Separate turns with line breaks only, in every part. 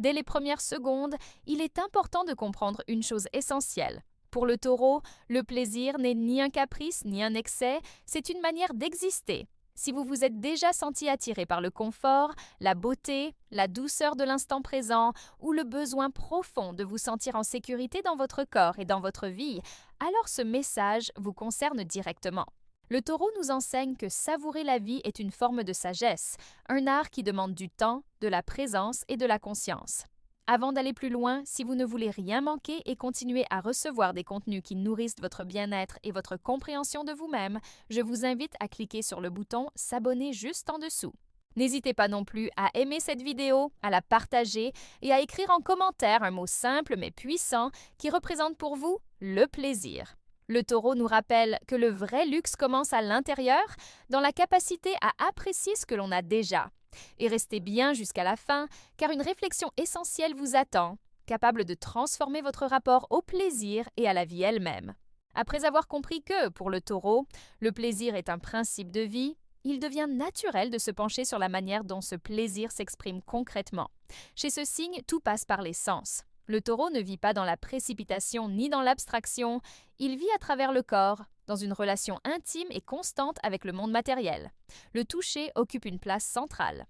Dès les premières secondes, il est important de comprendre une chose essentielle. Pour le taureau, le plaisir n'est ni un caprice ni un excès, c'est une manière d'exister. Si vous vous êtes déjà senti attiré par le confort, la beauté, la douceur de l'instant présent ou le besoin profond de vous sentir en sécurité dans votre corps et dans votre vie, alors ce message vous concerne directement. Le taureau nous enseigne que savourer la vie est une forme de sagesse, un art qui demande du temps, de la présence et de la conscience. Avant d'aller plus loin, si vous ne voulez rien manquer et continuer à recevoir des contenus qui nourrissent votre bien-être et votre compréhension de vous-même, je vous invite à cliquer sur le bouton « S'abonner » juste en dessous. N'hésitez pas non plus à aimer cette vidéo, à la partager et à écrire en commentaire un mot simple mais puissant qui représente pour vous le plaisir. Le taureau nous rappelle que le vrai luxe commence à l'intérieur, dans la capacité à apprécier ce que l'on a déjà. Et restez bien jusqu'à la fin, car une réflexion essentielle vous attend, capable de transformer votre rapport au plaisir et à la vie elle-même. Après avoir compris que, pour le taureau, le plaisir est un principe de vie, il devient naturel de se pencher sur la manière dont ce plaisir s'exprime concrètement. Chez ce signe, tout passe par les sens. Le taureau ne vit pas dans la précipitation ni dans l'abstraction, il vit à travers le corps, dans une relation intime et constante avec le monde matériel. Le toucher occupe une place centrale.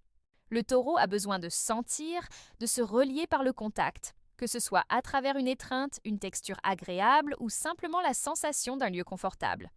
Le taureau a besoin de sentir, de se relier par le contact, que ce soit à travers une étreinte, une texture agréable ou simplement la sensation d'un lieu confortable.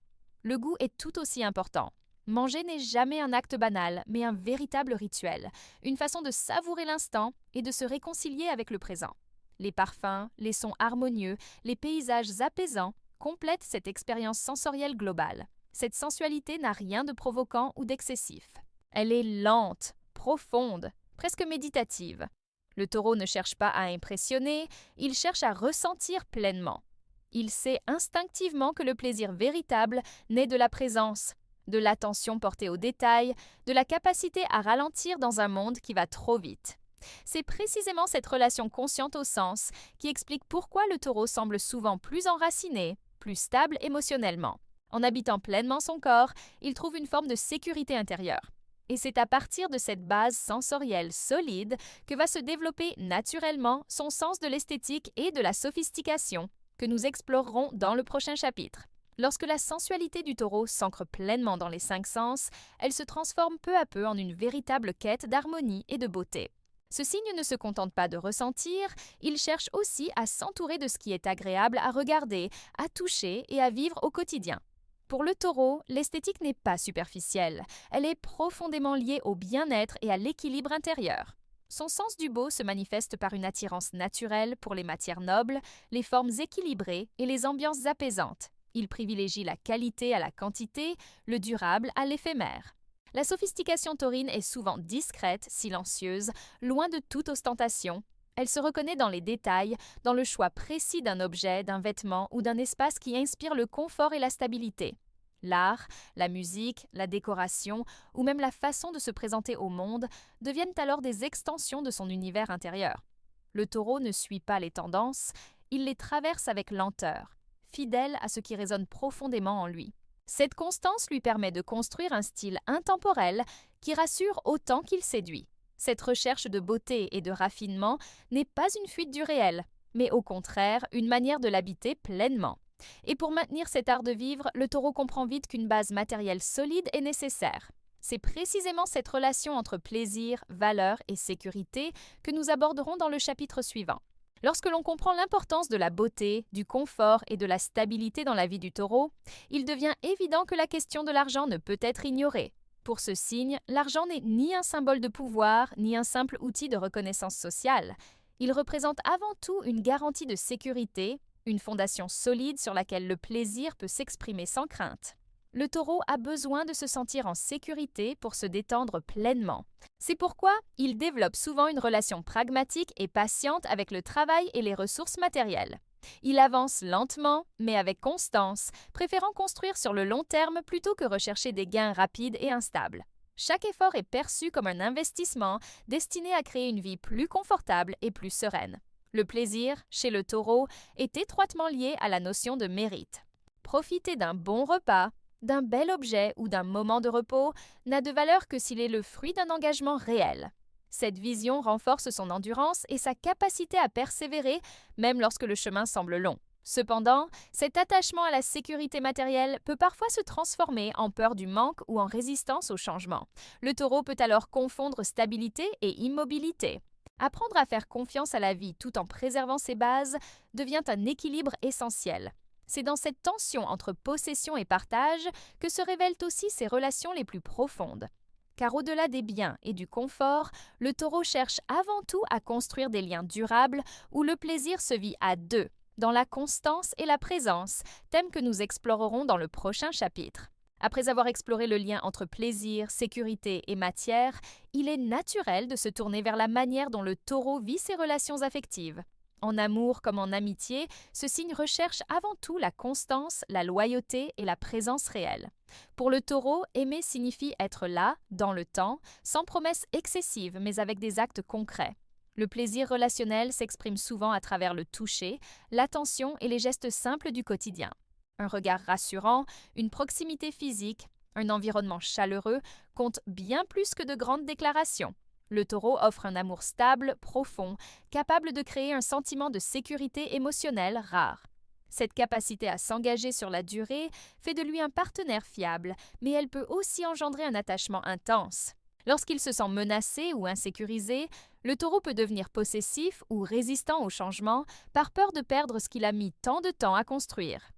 Le goût est tout aussi important. Manger n'est jamais un acte banal, mais un véritable rituel, une façon de savourer l'instant et de se réconcilier avec le présent. Les parfums, les sons harmonieux, les paysages apaisants complètent cette expérience sensorielle globale. Cette sensualité n'a rien de provoquant ou d'excessif. Elle est lente, profonde, presque méditative. Le taureau ne cherche pas à impressionner, il cherche à ressentir pleinement. Il sait instinctivement que le plaisir véritable naît de la présence, de l'attention portée aux détails, de la capacité à ralentir dans un monde qui va trop vite. C'est précisément cette relation consciente au sens qui explique pourquoi le taureau semble souvent plus enraciné, plus stable émotionnellement. En habitant pleinement son corps, il trouve une forme de sécurité intérieure. Et c'est à partir de cette base sensorielle solide que va se développer naturellement son sens de l'esthétique et de la sophistication que nous explorerons dans le prochain chapitre. Lorsque la sensualité du taureau s'ancre pleinement dans les 5 sens, elle se transforme peu à peu en une véritable quête d'harmonie et de beauté. Ce signe ne se contente pas de ressentir, il cherche aussi à s'entourer de ce qui est agréable à regarder, à toucher et à vivre au quotidien. Pour le taureau, l'esthétique n'est pas superficielle, elle est profondément liée au bien-être et à l'équilibre intérieur. Son sens du beau se manifeste par une attirance naturelle pour les matières nobles, les formes équilibrées et les ambiances apaisantes. Il privilégie la qualité à la quantité, le durable à l'éphémère. La sophistication taurine est souvent discrète, silencieuse, loin de toute ostentation. Elle se reconnaît dans les détails, dans le choix précis d'un objet, d'un vêtement ou d'un espace qui inspire le confort et la stabilité. L'art, la musique, la décoration ou même la façon de se présenter au monde deviennent alors des extensions de son univers intérieur. Le taureau ne suit pas les tendances, il les traverse avec lenteur, fidèle à ce qui résonne profondément en lui. Cette constance lui permet de construire un style intemporel qui rassure autant qu'il séduit. Cette recherche de beauté et de raffinement n'est pas une fuite du réel, mais au contraire une manière de l'habiter pleinement. Et pour maintenir cet art de vivre, le taureau comprend vite qu'une base matérielle solide est nécessaire. C'est précisément cette relation entre plaisir, valeur et sécurité que nous aborderons dans le chapitre suivant. Lorsque l'on comprend l'importance de la beauté, du confort et de la stabilité dans la vie du taureau, il devient évident que la question de l'argent ne peut être ignorée. Pour ce signe, l'argent n'est ni un symbole de pouvoir, ni un simple outil de reconnaissance sociale. Il représente avant tout une garantie de sécurité, une fondation solide sur laquelle le plaisir peut s'exprimer sans crainte. Le taureau a besoin de se sentir en sécurité pour se détendre pleinement. C'est pourquoi il développe souvent une relation pragmatique et patiente avec le travail et les ressources matérielles. Il avance lentement, mais avec constance, préférant construire sur le long terme plutôt que rechercher des gains rapides et instables. Chaque effort est perçu comme un investissement destiné à créer une vie plus confortable et plus sereine. Le plaisir, chez le taureau, est étroitement lié à la notion de mérite. Profiter d'un bon repas, d'un bel objet ou d'un moment de repos n'a de valeur que s'il est le fruit d'un engagement réel. Cette vision renforce son endurance et sa capacité à persévérer, même lorsque le chemin semble long. Cependant, cet attachement à la sécurité matérielle peut parfois se transformer en peur du manque ou en résistance au changement. Le taureau peut alors confondre stabilité et immobilité. Apprendre à faire confiance à la vie tout en préservant ses bases devient un équilibre essentiel. C'est dans cette tension entre possession et partage que se révèlent aussi ses relations les plus profondes. Car au-delà des biens et du confort, le taureau cherche avant tout à construire des liens durables où le plaisir se vit à deux, dans la constance et la présence, thème que nous explorerons dans le prochain chapitre. Après avoir exploré le lien entre plaisir, sécurité et matière, il est naturel de se tourner vers la manière dont le taureau vit ses relations affectives. En amour comme en amitié, ce signe recherche avant tout la constance, la loyauté et la présence réelle. Pour le taureau, aimer signifie être là, dans le temps, sans promesses excessives mais avec des actes concrets. Le plaisir relationnel s'exprime souvent à travers le toucher, l'attention et les gestes simples du quotidien. Un regard rassurant, une proximité physique, un environnement chaleureux comptent bien plus que de grandes déclarations. Le taureau offre un amour stable, profond, capable de créer un sentiment de sécurité émotionnelle rare. Cette capacité à s'engager sur la durée fait de lui un partenaire fiable, mais elle peut aussi engendrer un attachement intense. Lorsqu'il se sent menacé ou insécurisé, le taureau peut devenir possessif ou résistant au changement par peur de perdre ce qu'il a mis tant de temps à construire.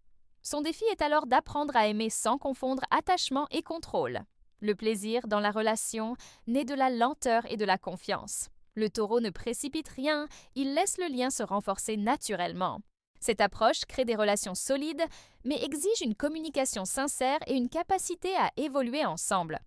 Son défi est alors d'apprendre à aimer sans confondre attachement et contrôle. Le plaisir dans la relation naît de la lenteur et de la confiance. Le taureau ne précipite rien, il laisse le lien se renforcer naturellement. Cette approche crée des relations solides, mais exige une communication sincère et une capacité à évoluer ensemble.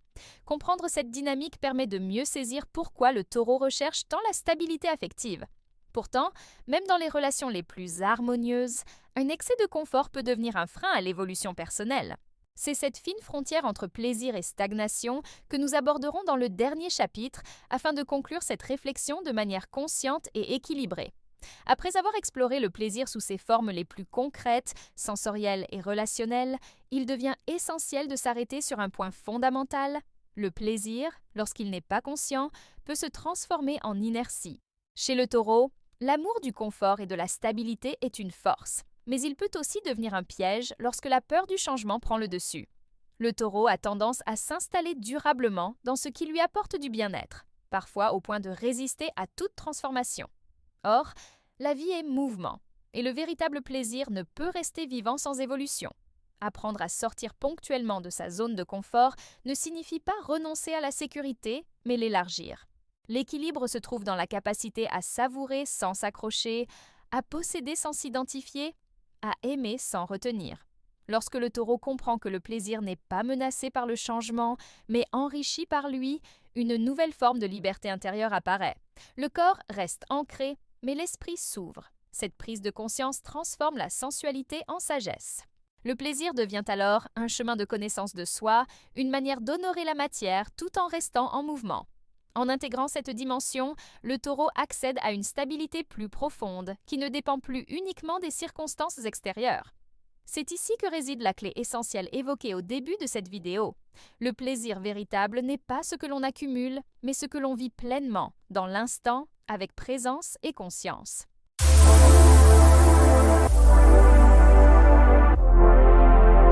Comprendre cette dynamique permet de mieux saisir pourquoi le taureau recherche tant la stabilité affective. Pourtant, même dans les relations les plus harmonieuses, un excès de confort peut devenir un frein à l'évolution personnelle. C'est cette fine frontière entre plaisir et stagnation que nous aborderons dans le dernier chapitre afin de conclure cette réflexion de manière consciente et équilibrée. Après avoir exploré le plaisir sous ses formes les plus concrètes, sensorielles et relationnelles, il devient essentiel de s'arrêter sur un point fondamental. Le plaisir, lorsqu'il n'est pas conscient, peut se transformer en inertie. Chez le taureau, l'amour du confort et de la stabilité est une force, mais il peut aussi devenir un piège lorsque la peur du changement prend le dessus. Le taureau a tendance à s'installer durablement dans ce qui lui apporte du bien-être, parfois au point de résister à toute transformation. Or, la vie est mouvement, et le véritable plaisir ne peut rester vivant sans évolution. Apprendre à sortir ponctuellement de sa zone de confort ne signifie pas renoncer à la sécurité, mais l'élargir. L'équilibre se trouve dans la capacité à savourer sans s'accrocher, à posséder sans s'identifier, à aimer sans retenir. Lorsque le taureau comprend que le plaisir n'est pas menacé par le changement, mais enrichi par lui, une nouvelle forme de liberté intérieure apparaît. Le corps reste ancré, mais l'esprit s'ouvre. Cette prise de conscience transforme la sensualité en sagesse. Le plaisir devient alors un chemin de connaissance de soi, une manière d'honorer la matière tout en restant en mouvement. En intégrant cette dimension, le taureau accède à une stabilité plus profonde, qui ne dépend plus uniquement des circonstances extérieures. C'est ici que réside la clé essentielle évoquée au début de cette vidéo. Le plaisir véritable n'est pas ce que l'on accumule, mais ce que l'on vit pleinement, dans l'instant, avec présence et conscience.